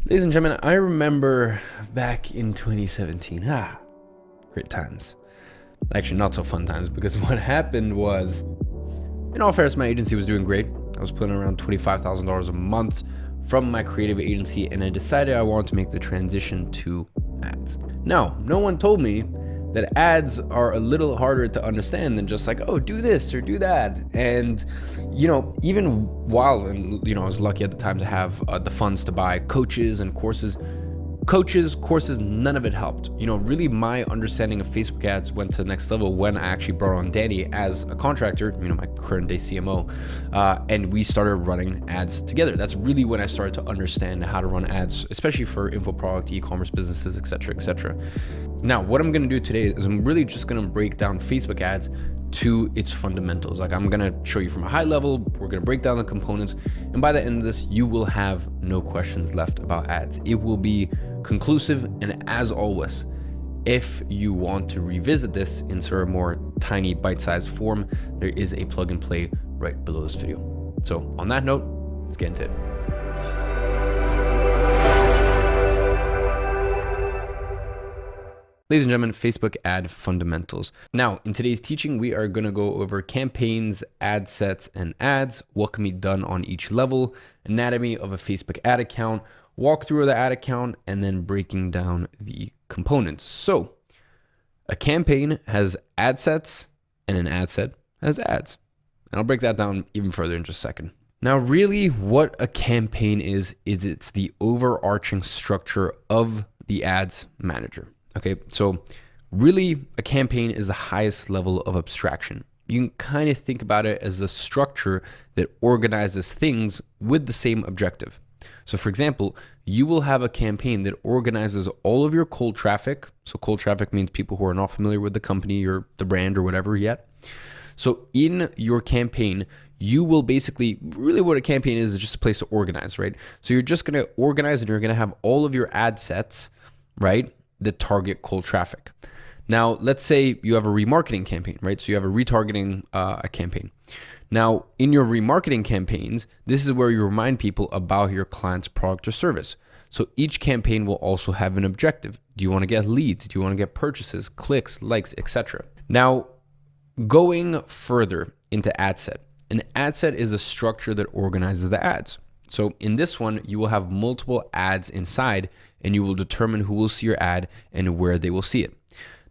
Ladies and gentlemen, I remember back in 2017. Great times. Actually, not so fun times, because what happened was, in all fairness, my agency was doing great. I was putting around $25,000 a month from my creative agency, and I decided I wanted to make the transition to ads. Now, no one told me that ads are a little harder to understand than just like, oh, do this or do that. And, even while, I was lucky at the time to have the funds to buy coaches and courses, none of it helped. Really my understanding of Facebook ads went to the next level when I actually brought on Danny as a contractor, my current day CMO, and we started running ads together. That's really when I started to understand how to run ads, especially for info product, e-commerce businesses, etc., etc. Now, what I'm gonna do today is I'm really just gonna break down Facebook ads to its fundamentals. Like, I'm gonna show you from a high level, we're gonna break down the components, and by the end of this, you will have no questions left about ads. It will be conclusive, and as always, if you want to revisit this in sort of more tiny bite-sized form, there is a plug and play right below this video. So on that note, let's get into it. Ladies and gentlemen, Facebook ad fundamentals. Now, in today's teaching, we are going to go over campaigns, ad sets, and ads, what can be done on each level, anatomy of a Facebook ad account, walkthrough of the ad account, and then breaking down the components. So, a campaign has ad sets, and an ad set has ads. And I'll break that down even further in just a second. Now, really, what a campaign is it's the overarching structure of the ads manager. Okay, so really a campaign is the highest level of abstraction. You can kind of think about it as the structure that organizes things with the same objective. So for example, you will have a campaign that organizes all of your cold traffic. So cold traffic means people who are not familiar with the company or the brand or whatever yet. So in your campaign, you will basically, really what a campaign is just a place to organize, right? So you're just going to organize and you're going to have all of your ad sets, right, that target cold traffic. Now, let's say you have a remarketing campaign, right? So you have a retargeting campaign. Now, in your remarketing campaigns, this is where you remind people about your client's product or service. So each campaign will also have an objective. Do you want to get leads? Do you want to get purchases, clicks, likes, etc.? Now, going further into ad set. An ad set is a structure that organizes the ads. So in this one, you will have multiple ads inside, and you will determine who will see your ad and where they will see it.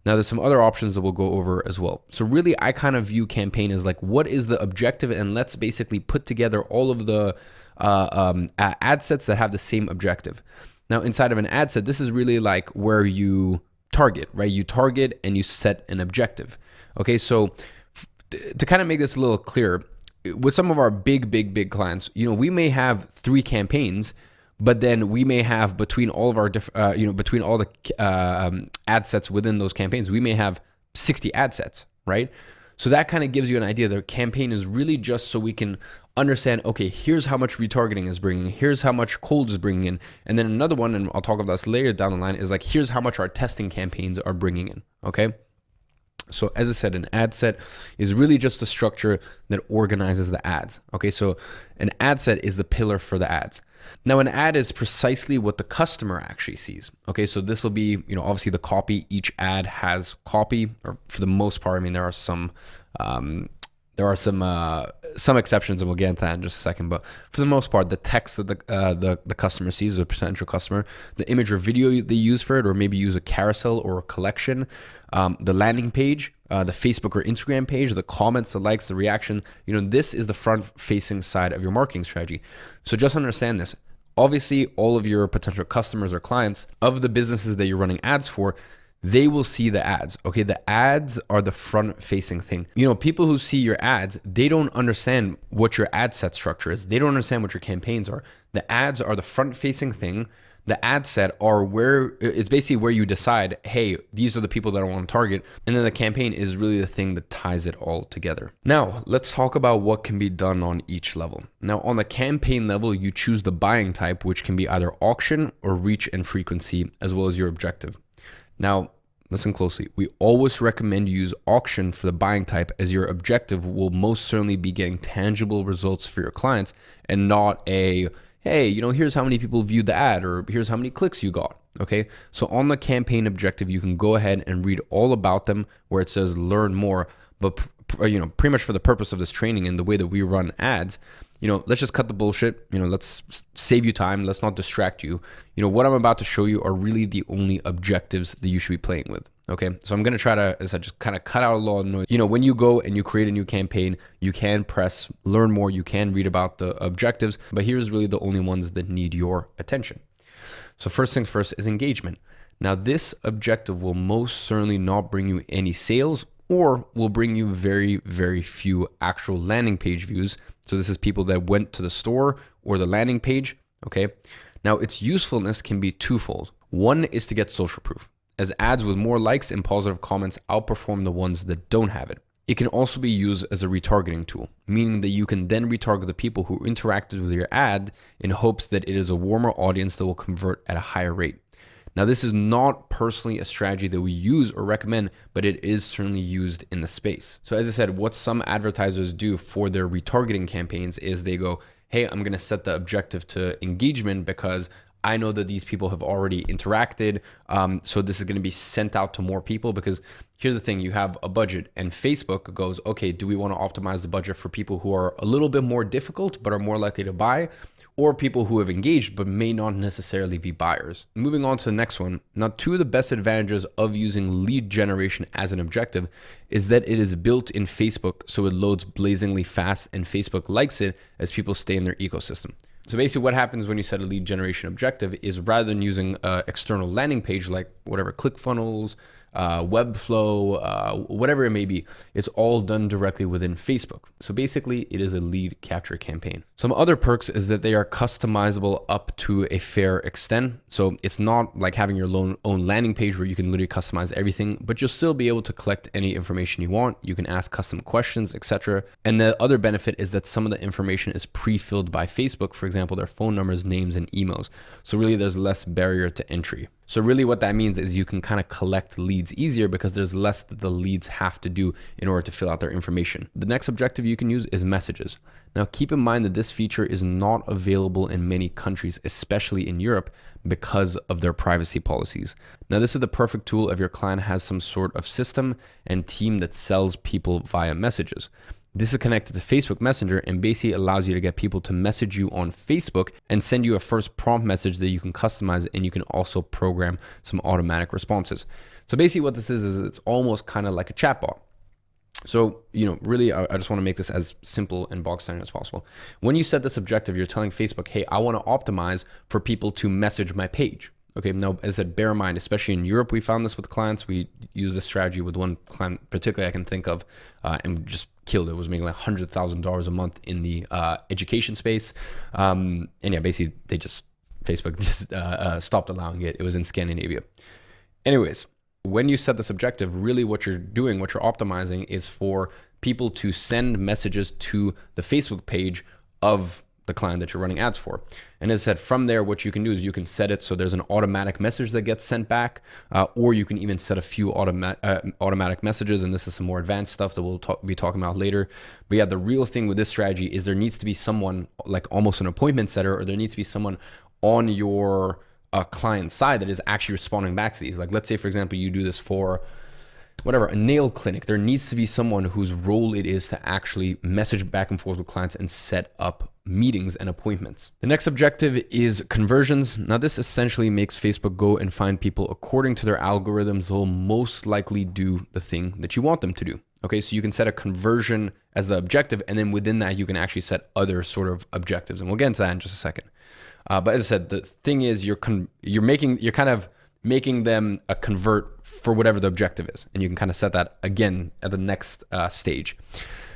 Now, there's some other options that we'll go over as well. So really, I kind of view campaign as like, what is the objective? And let's basically put together all of the ad sets that have the same objective. Now, inside of an ad set, this is really like where you target, right? You target and you set an objective. Okay, so to kind of make this a little clearer, with some of our big clients, we may have 3 campaigns, but then we may have between all of our between all the ad sets within those campaigns, we may have 60 ad sets, right? So that kind of gives you an idea. The campaign is really just so we can understand, okay, here's how much retargeting is bringing, here's how much cold is bringing in. And then another one, and I'll talk about this later down the line, is like, here's how much our testing campaigns are bringing in, okay? So as I said, an ad set is really just a structure that organizes the ads. Okay, so an ad set is the pillar for the ads. Now, an ad is precisely what the customer actually sees. Okay, so this will be, obviously the copy. Each ad has copy, or for the most part. I mean, there are some exceptions, and we'll get into that in just a second. But for the most part, the text that the customer sees, the potential customer, the image or video they use for it, or maybe use a carousel or a collection, the landing page, the Facebook or Instagram page, the comments, the likes, the reaction. This is the front-facing side of your marketing strategy. So just understand this. Obviously, all of your potential customers or clients of the businesses that you're running ads for, they will see the ads. Okay, the ads are the front-facing thing. People who see your ads, they don't understand what your ad set structure is. They don't understand what your campaigns are. The ads are the front-facing thing. The ad set are it's basically where you decide, hey, these are the people that I want to target. And then the campaign is really the thing that ties it all together. Now, let's talk about what can be done on each level. Now, on the campaign level, you choose the buying type, which can be either auction or reach and frequency, as well as your objective. Now, listen closely. We always recommend you use auction for the buying type, as your objective will most certainly be getting tangible results for your clients and not a hey, here's how many people viewed the ad, or here's how many clicks you got. Okay, so on the campaign objective, you can go ahead and read all about them where it says learn more. But pretty much for the purpose of this training and the way that we run ads, let's just cut the bullshit. Let's save you time. Let's not distract you. What I'm about to show you are really the only objectives that you should be playing with. Okay, so I'm going to try to, as I just kind of cut out a lot of noise. When you go and you create a new campaign, you can press learn more. You can read about the objectives, but here's really the only ones that need your attention. So first things first is engagement. Now this objective will most certainly not bring you any sales, or will bring you very, very few actual landing page views. So this is people that went to the store or the landing page, okay? Now its usefulness can be twofold. One is to get social proof, as ads with more likes and positive comments outperform the ones that don't have it. It can also be used as a retargeting tool, meaning that you can then retarget the people who interacted with your ad in hopes that it is a warmer audience that will convert at a higher rate. Now, this is not personally a strategy that we use or recommend, but it is certainly used in the space. So as I said, what some advertisers do for their retargeting campaigns is they go, hey, I'm going to set the objective to engagement because I know that these people have already interacted. So this is going to be sent out to more people, because here's the thing, you have a budget and Facebook goes, okay, do we want to optimize the budget for people who are a little bit more difficult, but are more likely to buy, or people who have engaged, but may not necessarily be buyers? Moving on to the next one. Now, two of the best advantages of using lead generation as an objective is that it is built in Facebook, so it loads blazingly fast and Facebook likes it as people stay in their ecosystem. So basically what happens when you set a lead generation objective is, rather than using an external landing page like whatever, ClickFunnels, Webflow, whatever it may be, it's all done directly within Facebook. So basically it is a lead capture campaign. Some other perks is that they are customizable up to a fair extent. So it's not like having your own landing page where you can literally customize everything, but you'll still be able to collect any information you want. You can ask custom questions, etc. And the other benefit is that some of the information is pre-filled by Facebook, for example, their phone numbers, names, and emails. So really there's less barrier to entry. So really what that means is you can kind of collect leads easier because there's less that the leads have to do in order to fill out their information. The next objective you can use is messages. Now keep in mind that this feature is not available in many countries, especially in Europe, because of their privacy policies. Now this is the perfect tool if your client has some sort of system and team that sells people via messages. This is connected to Facebook Messenger and basically allows you to get people to message you on Facebook and send you a first prompt message that you can customize, and you can also program some automatic responses. So basically what this is it's almost kind of like a chatbot. So, really, I just want to make this as simple and bog standard as possible. When you set this objective, you're telling Facebook, hey, I want to optimize for people to message my page. Okay, now, as I said, bear in mind, especially in Europe, we found this with clients. We used this strategy with one client particularly I can think of, and just killed it. It was making like $100,000 a month in the education space. And yeah, basically, Facebook just stopped allowing it. It was in Scandinavia. Anyways, when you set this objective, really what you're doing, what you're optimizing is for people to send messages to the Facebook page of the client that you're running ads for. And as I said, from there, what you can do is you can set it so there's an automatic message that gets sent back, or you can even set a few automatic messages. And this is some more advanced stuff that we'll be talking about later. But yeah, the real thing with this strategy is there needs to be someone, like almost an appointment setter, or there needs to be someone on your client side that is actually responding back to these. Like, let's say, for example, you do this for whatever, a nail clinic. There needs to be someone whose role it is to actually message back and forth with clients and set up meetings and appointments. The next objective is conversions. Now this essentially makes Facebook go and find people according to their algorithms who will most likely do the thing that you want them to do. Okay, so you can set a conversion as the objective, and then within that you can actually set other sort of objectives, and we'll get into that in just a second. But as I said, the thing is you're kind of making them a convert for whatever the objective is, and you can kind of set that again at the next stage.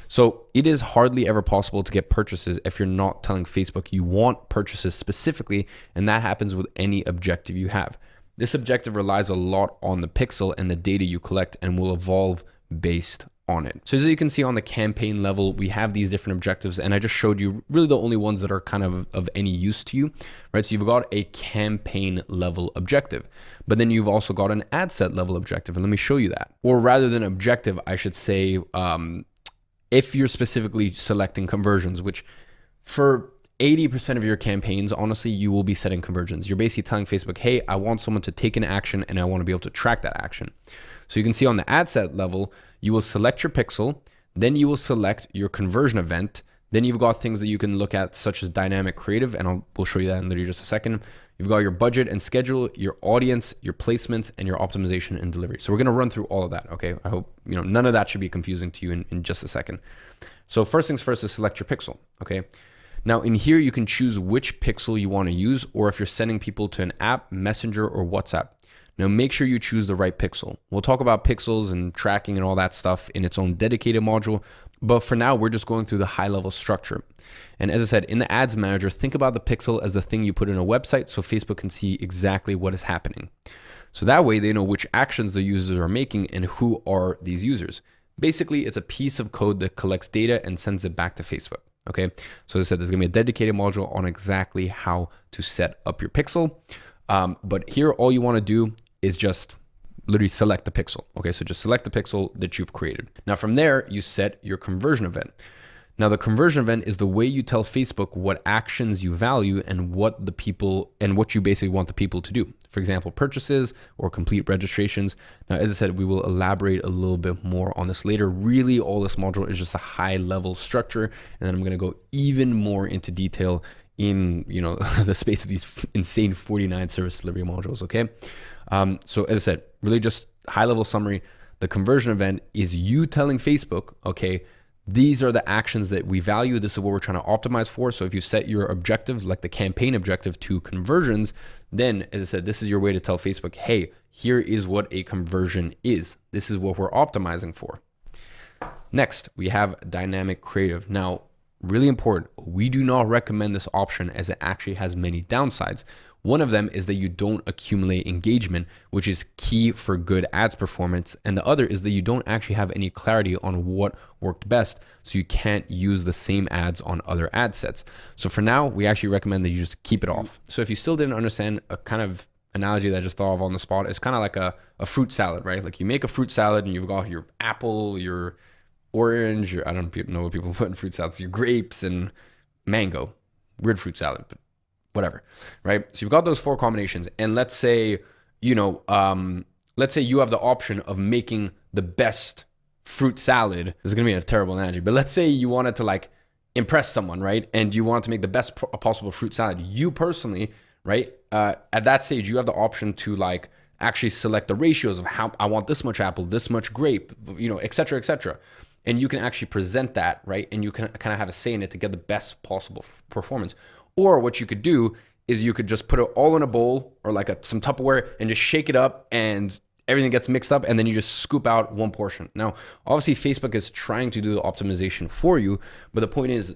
So it is hardly ever possible to get purchases if you're not telling Facebook you want purchases specifically, and that happens with any objective you have. This objective relies a lot on the pixel and the data you collect, and will evolve based on it. So as you can see on the campaign level, we have these different objectives, and I just showed you really the only ones that are kind of any use to you, right? So you've got a campaign level objective, but then you've also got an ad set level objective, and let me show you that. Or rather than objective, I should say, if you're specifically selecting conversions, which for 80% of your campaigns, honestly, you will be setting conversions. You're basically telling Facebook, hey, I want someone to take an action and I want to be able to track that action. So you can see on the ad set level, you will select your pixel, then you will select your conversion event. Then you've got things that you can look at, such as dynamic creative, and we'll show you that in literally just a second. You've got your budget and schedule, your audience, your placements, and your optimization and delivery. So we're gonna run through all of that, okay? I hope none of that should be confusing to you in just a second. So first things first is select your pixel, okay? Now in here, you can choose which pixel you wanna use, or if you're sending people to an app, Messenger, or WhatsApp. Now make sure you choose the right pixel. We'll talk about pixels and tracking and all that stuff in its own dedicated module, but for now, we're just going through the high level structure. And as I said, in the ads manager, think about the pixel as the thing you put in a website so Facebook can see exactly what is happening. So that way they know which actions the users are making and who are these users. Basically, it's a piece of code that collects data and sends it back to Facebook. Okay. So as I said, there's gonna be a dedicated module on exactly how to set up your pixel. But here, all you wanna do is just literally select the pixel. Okay, so just select the pixel that you've created. Now from there, you set your conversion event. Now the conversion event is the way you tell Facebook what actions you value and what you basically want the people to do. For example, purchases or complete registrations. Now, as I said, we will elaborate a little bit more on this later. Really, all this module is just a high level structure. And then I'm gonna go even more into detail in the space of these insane 49 service delivery modules, okay? So as I said, really just high level summary, the conversion event is you telling Facebook, okay, these are the actions that we value. This is what we're trying to optimize for. So if you set your objectives, like the campaign objective, to conversions, then as I said, this is your way to tell Facebook, hey, here is what a conversion is. This is what we're optimizing for. Next, we have dynamic creative. Now, really important, we do not recommend this option as it actually has many downsides. One of them is that you don't accumulate engagement, which is key for good ads performance. And the other is that you don't actually have any clarity on what worked best. So you can't use the same ads on other ad sets. So for now, we actually recommend that you just keep it off. So if you still didn't understand, a kind of analogy that I just thought of on the spot, it's kind of like a fruit salad, right? Like you make a fruit salad and you've got your apple, your orange, I don't know what people put in fruit salads, your grapes and mango. Weird fruit salad, but whatever, right? So you've got those four combinations, and let's say you have the option of making the best fruit salad. This is gonna be a terrible analogy, but let's say you wanted to like impress someone, right? And you want to make the best possible fruit salad. You personally, right? At that stage, you have the option to like actually select the ratios of how I want this much apple, this much grape, et cetera, et cetera. And you can actually present that, right? And you can kind of have a say in it to get the best possible performance. Or what you could do is you could just put it all in a bowl or like some Tupperware and just shake it up and everything gets mixed up, and then you just scoop out one portion. Now, obviously Facebook is trying to do the optimization for you, but the point is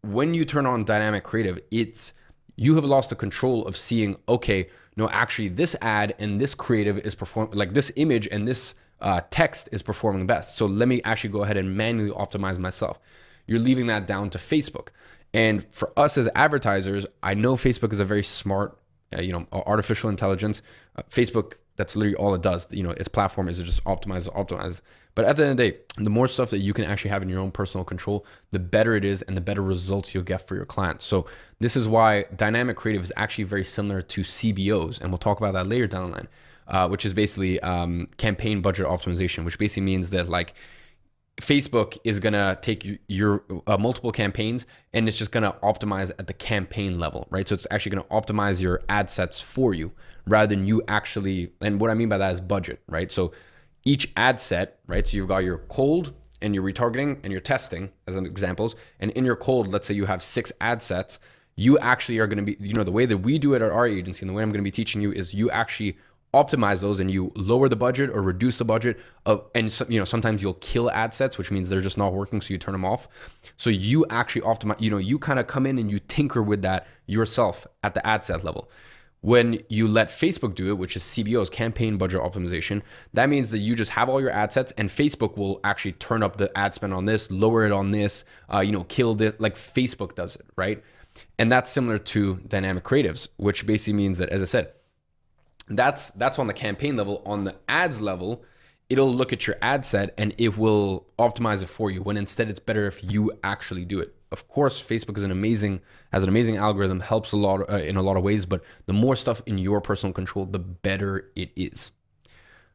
when you turn on dynamic creative, you have lost the control of seeing, okay, no, actually this ad and this creative is performing, like this image and this text is performing best. So let me actually go ahead and manually optimize myself. You're leaving that down to Facebook. And for us as advertisers, I know Facebook is a very smart, artificial intelligence. Facebook, that's literally all it does. Its platform is to just optimize. But at the end of the day, the more stuff that you can actually have in your own personal control, the better it is and the better results you'll get for your clients. So this is why dynamic creative is actually very similar to CBOs. And we'll talk about that later down the line, which is basically campaign budget optimization, which basically means that like Facebook is going to take your multiple campaigns and it's just going to optimize at the campaign level, right? So it's actually going to optimize your ad sets for you rather than you actually, and what I mean by that is budget, right? So each ad set, right? So you've got your cold and your retargeting and your testing as an examples. And in your cold, let's say you have 6 ad sets, you actually are going to be, the way that we do it at our agency and the way I'm going to be teaching you is you actually optimize those and you lower the budget or reduce the budget of, and sometimes you'll kill ad sets, which means they're just not working. So you turn them off. So you actually optimize, you kind of come in and you tinker with that yourself at the ad set level. When you let Facebook do it, which is CBO's campaign budget optimization, that means that you just have all your ad sets and Facebook will actually turn up the ad spend on this, lower it on this, kill this, like Facebook does it, right? And that's similar to dynamic creatives, which basically means that, as I said, that's on the campaign level. On the ads level, it'll look at your ad set and it will optimize it for you, when instead it's better if you actually do it. Of course, Facebook has an amazing algorithm, helps a lot in a lot of ways, but the more stuff in your personal control, the better it is.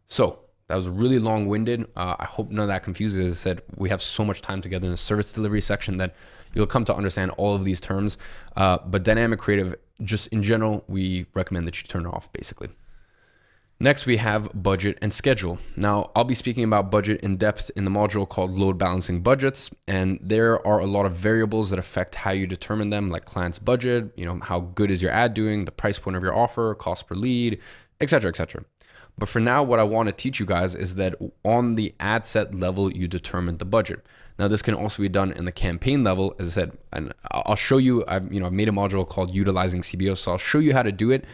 So that was really long-winded. I hope none of that confuses. As I said, we have so much time together in the service delivery section that you'll come to understand all of these terms. But dynamic creative, just in general, we recommend that you turn it off, basically. Next, we have budget and schedule. Now, I'll be speaking about budget in depth in the module called Load Balancing Budgets, and there are a lot of variables that affect how you determine them, like client's budget, how good is your ad doing, the price point of your offer, cost per lead, etc., etc. But for now, what I want to teach you guys is that on the ad set level, you determine the budget. Now, this can also be done in the campaign level, as I said, and I'll show you. I've made a module called Utilizing CBO, so I'll show you how to do it.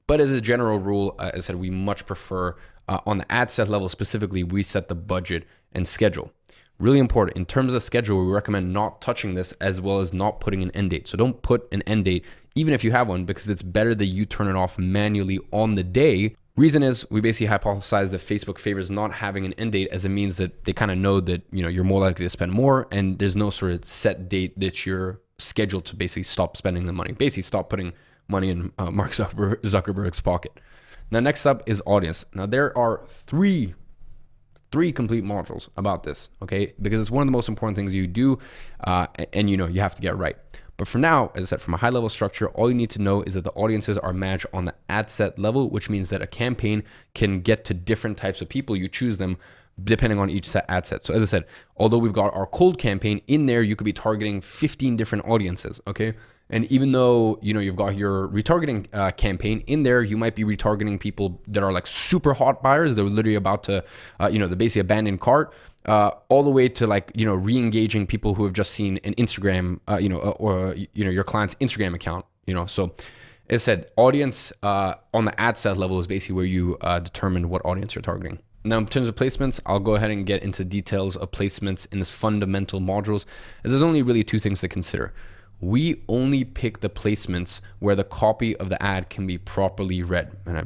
But as a general rule, as I said, we much prefer on the ad set level specifically, we set the budget and schedule. Really important. In terms of schedule, we recommend not touching this as well as not putting an end date. So don't put an end date, even if you have one, because it's better that you turn it off manually on the day. Reason is we basically hypothesize that Facebook favors not having an end date, as it means that they kind of know that you're more likely to spend more, and there's no sort of set date that you're scheduled to basically stop spending the money. Basically stop putting money in Mark Zuckerberg's pocket. Now, next up is audience. Now, there are three complete modules about this, okay? Because it's one of the most important things you do, and you have to get right. But for now, as I said, from a high level structure, all you need to know is that the audiences are managed on the ad set level, which means that a campaign can get to different types of people. You choose them depending on each ad set. So as I said, although we've got our cold campaign in there, you could be targeting 15 different audiences, okay? And even though, you've got your retargeting campaign in there, you might be retargeting people that are like super hot buyers. They're literally about to, the basically abandoned cart, all the way to re-engaging people who have just seen an Instagram, or your client's Instagram account, So as I said, audience on the ad set level is basically where you determine what audience you're targeting. Now, in terms of placements, I'll go ahead and get into details of placements in this fundamental modules, as there's only really two things to consider. We only pick the placements where the copy of the ad can be properly read. And I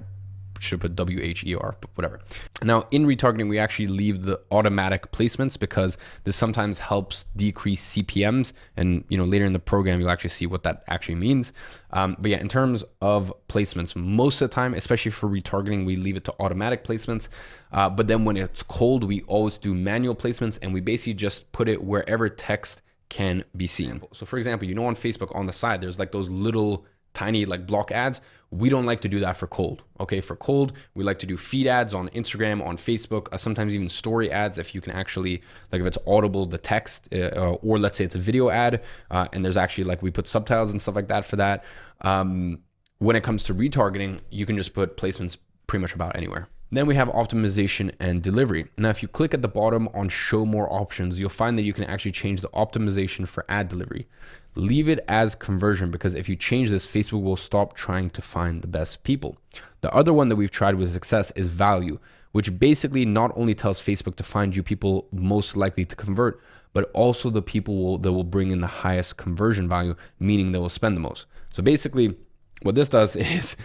should put WHER, but whatever. Now, in retargeting, we actually leave the automatic placements because this sometimes helps decrease CPMs. And later in the program, you'll actually see what that actually means. But yeah, in terms of placements, most of the time, especially for retargeting, we leave it to automatic placements. But then when it's cold, we always do manual placements, and we basically just put it wherever text can be seen. So for example, on Facebook on the side, there's like those little tiny block ads. We don't like to do that for cold. Okay, for cold, we like to do feed ads on Instagram, on Facebook, sometimes even story ads if you can actually, if it's audible, the text, or let's say it's a video ad, and there's actually we put subtitles and stuff like that for that. When it comes to retargeting, you can just put placements pretty much about anywhere. Then we have optimization and delivery. Now, if you click at the bottom on show more options, you'll find that you can actually change the optimization for ad delivery. Leave it as conversion, because if you change this, Facebook will stop trying to find the best people. The other one that we've tried with success is value, which basically not only tells Facebook to find you people most likely to convert, but also the people that will bring in the highest conversion value, meaning they will spend the most. So basically what this does is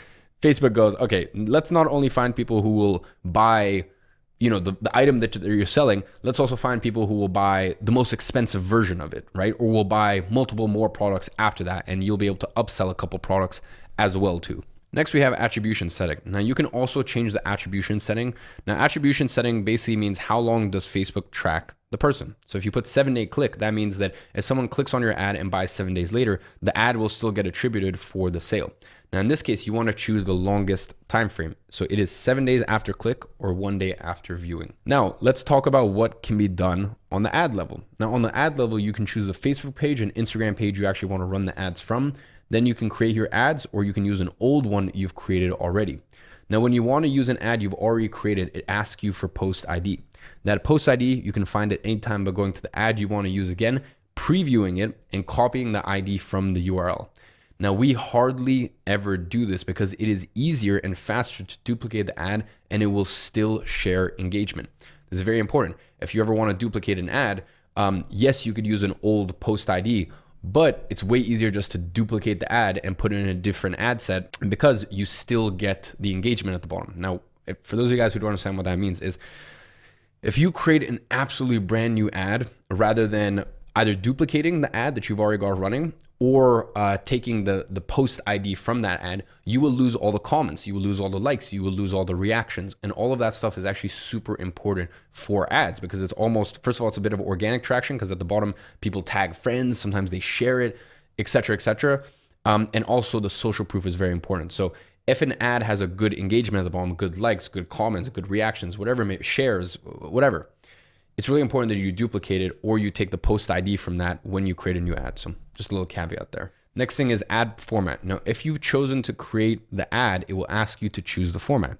Facebook goes, okay, let's not only find people who will buy, the item that you're selling, let's also find people who will buy the most expensive version of it, right? Or will buy multiple more products after that, and you'll be able to upsell a couple products as well too. Next, we have attribution setting. Now, you can also change the attribution setting. Now, attribution setting basically means how long does Facebook track the person. So if you put 7-day click, that means that if someone clicks on your ad and buys 7 days later, the ad will still get attributed for the sale. Now, in this case, you want to choose the longest time frame. So it is 7 days after click or 1 day after viewing. Now, let's talk about what can be done on the ad level. Now, on the ad level, you can choose the Facebook page and Instagram page you actually want to run the ads from. Then you can create your ads, or you can use an old one you've created already. Now, when you want to use an ad you've already created, it asks you for post ID. That post ID, you can find it anytime by going to the ad you want to use again, previewing it, and copying the ID from the URL. Now, we hardly ever do this because it is easier and faster to duplicate the ad, and it will still share engagement. This is very important. If you ever want to duplicate an ad, yes, you could use an old post ID, but it's way easier just to duplicate the ad and put it in a different ad set, because you still get the engagement at the bottom. Now, for those of you guys who don't understand what that means, is if you create an absolutely brand new ad, rather than either duplicating the ad that you've already got running or taking the post ID from that ad, you will lose all the comments, you will lose all the likes, you will lose all the reactions. And all of that stuff is actually super important for ads because it's almost, first of all, it's a bit of organic traction because at the bottom, people tag friends, sometimes they share it, etc., etc. And also the social proof is very important. So if an ad has a good engagement at the bottom, good likes, good comments, good reactions, whatever, maybe shares, whatever, it's really important that you duplicate it or you take the post ID from that when you create a new ad. So just a little caveat there. Next thing is ad format. Now, if you've chosen to create the ad, it will ask you to choose the format.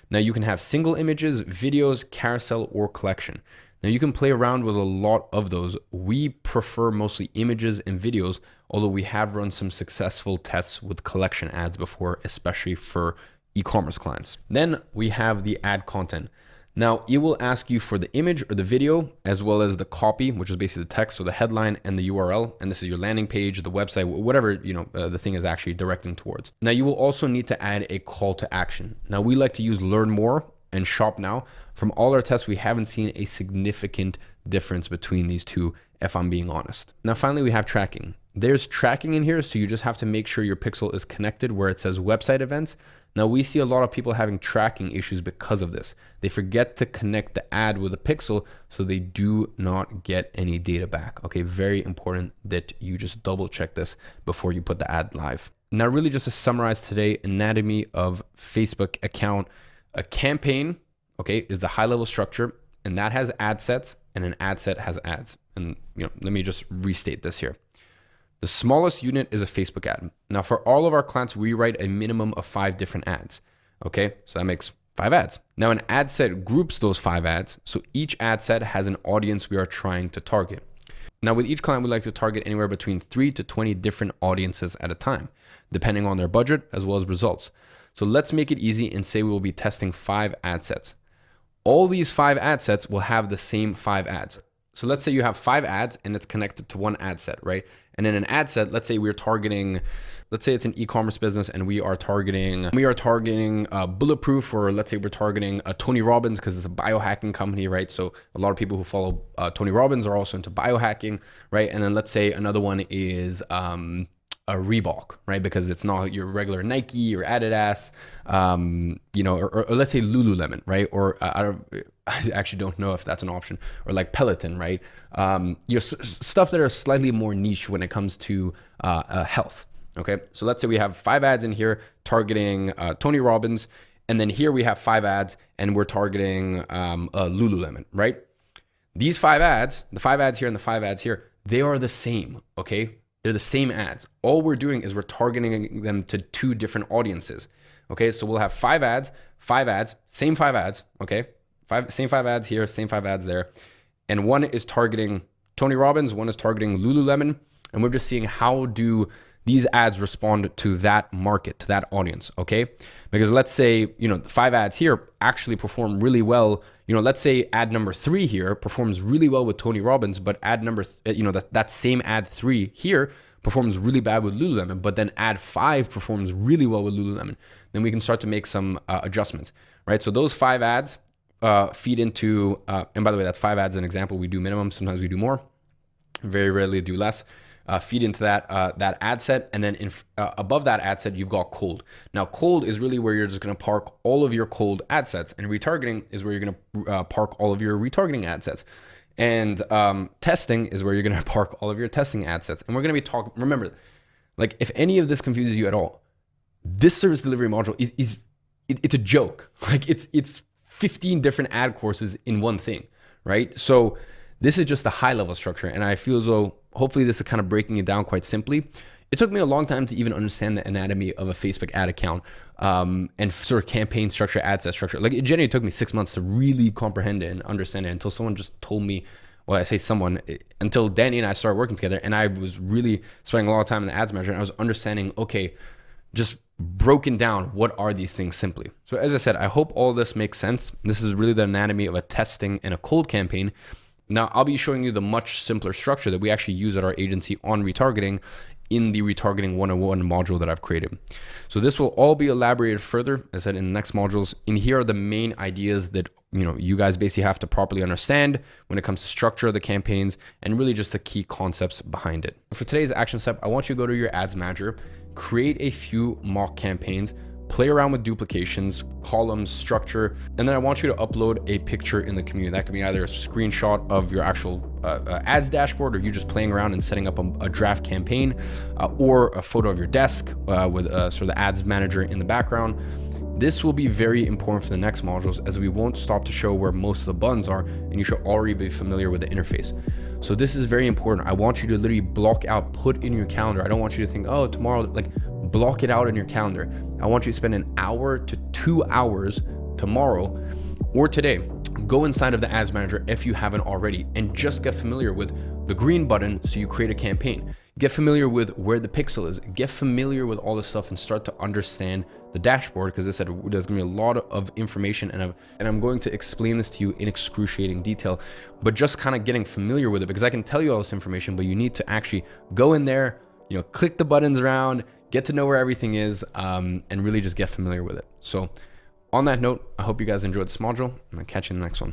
Now you can have single images, videos, carousel, or collection. Now you can play around with a lot of those. We prefer mostly images and videos, although we have run some successful tests with collection ads before, especially for e-commerce clients. Then we have the ad content. Now, it will ask you for the image or the video, as well as the copy, which is basically the text, so the headline and the URL. And this is your landing page, the website, whatever the thing is actually directing towards. Now, you will also need to add a call to action. Now, we like to use Learn More and Shop Now. From all our tests, we haven't seen a significant difference between these two, if I'm being honest. Now, finally, we have tracking. There's tracking in here, so you just have to make sure your pixel is connected where it says website events. Now, we see a lot of people having tracking issues because of this. They forget to connect the ad with a pixel, so they do not get any data back. Okay, very important that you just double check this before you put the ad live. Now, really just to summarize today, anatomy of Facebook account. A campaign, okay, is the high level structure, and that has ad sets, and an ad set has ads. And let me just restate this here. The smallest unit is a Facebook ad. Now, for all of our clients, we write a minimum of 5 different ads. Okay, so that makes 5 ads. Now, an ad set groups those 5 ads. So each ad set has an audience we are trying to target. Now, with each client, we like to target anywhere between 3 to 20 different audiences at a time, depending on their budget as well as results. So let's make it easy and say we will be testing 5 ad sets. All these 5 ad sets will have the same 5 ads. So let's say you have 5 ads and it's connected to one ad set, right? And in an ad set, let's say we're targeting, let's say it's an e-commerce business and we are targeting Bulletproof, or let's say we're targeting Tony Robbins because it's a biohacking company, right? So a lot of people who follow Tony Robbins are also into biohacking, right? And then let's say another one is a Reebok, right? Because it's not your regular Nike or Adidas, or let's say Lululemon, right? Or I actually don't know if that's an option, or like Peloton, right? Stuff that are slightly more niche when it comes to health. Okay, so let's say we have 5 ads in here targeting Tony Robbins, and then here we have 5 ads and we're targeting Lululemon, right? These 5 ads, the 5 ads here and the 5 ads here, they are the same, okay? They're the same ads. All we're doing is we're targeting them to 2 different audiences. Okay, so we'll have 5 ads, same 5 ads, okay? Same 5 ads here, same 5 ads there. And one is targeting Tony Robbins, one is targeting Lululemon. And we're just seeing how do these ads respond to that market, to that audience, okay? Because let's say, the 5 ads here actually perform really well. Let's say ad number 3 here performs really well with Tony Robbins, but ad number, that same ad 3 here performs really bad with Lululemon, but then ad 5 performs really well with Lululemon. Then we can start to make some adjustments, right? So those 5 ads feed into, and by the way, that's 5 ads an example. We do minimum, sometimes we do more, very rarely do less. Feed into that ad set, and then above that ad set, you've got cold. Now, cold is really where you're just going to park all of your cold ad sets, and retargeting is where you're going to park all of your retargeting ad sets, and testing is where you're going to park all of your testing ad sets. And we're going to be talking. Remember, like if any of this confuses you at all, this service delivery module it's a joke. Like it's 15 different ad courses in one thing, right? So this is just the high level structure, and I feel as though hopefully this is kind of breaking it down quite simply. It took me a long time to even understand the anatomy of a Facebook ad account and sort of campaign structure, ad set structure. Like it genuinely took me 6 months to really comprehend it and understand it until someone just told me, well, I say someone, until Danny and I started working together, and I was really spending a lot of time in the ads manager, and I was understanding, okay, just broken down, what are these things simply? So as I said, I hope all this makes sense. This is really the anatomy of a testing and a cold campaign. Now, I'll be showing you the much simpler structure that we actually use at our agency on retargeting in the retargeting 101 module that I've created. So this will all be elaborated further, as I said, in the next modules. In here are the main ideas that you guys basically have to properly understand when it comes to structure of the campaigns and really just the key concepts behind it. For today's action step, I want you to go to your ads manager, create a few mock campaigns, play around with duplications, columns, structure, and then I want you to upload a picture in the community. That could be either a screenshot of your actual ads dashboard, or you just playing around and setting up a draft campaign, or a photo of your desk with sort of the ads manager in the background. This will be very important for the next modules, as we won't stop to show where most of the buttons are, and you should already be familiar with the interface. So this is very important. I want you to literally block out, put in your calendar. I don't want you to think, oh, tomorrow, like block it out in your calendar. I want you to spend an hour to 2 hours tomorrow or today. Go inside of the ads manager if you haven't already, and just get familiar with the green button so you create a campaign. Get familiar with where the pixel is. Get familiar with all this stuff and start to understand the dashboard, because I said there's gonna be a lot of information, and I'm going to explain this to you in excruciating detail, but just kind of getting familiar with it, because I can tell you all this information, but you need to actually go in there, click the buttons around, get to know where everything is, and really just get familiar with it. So on that note, I hope you guys enjoyed this module, and I'll catch you in the next one.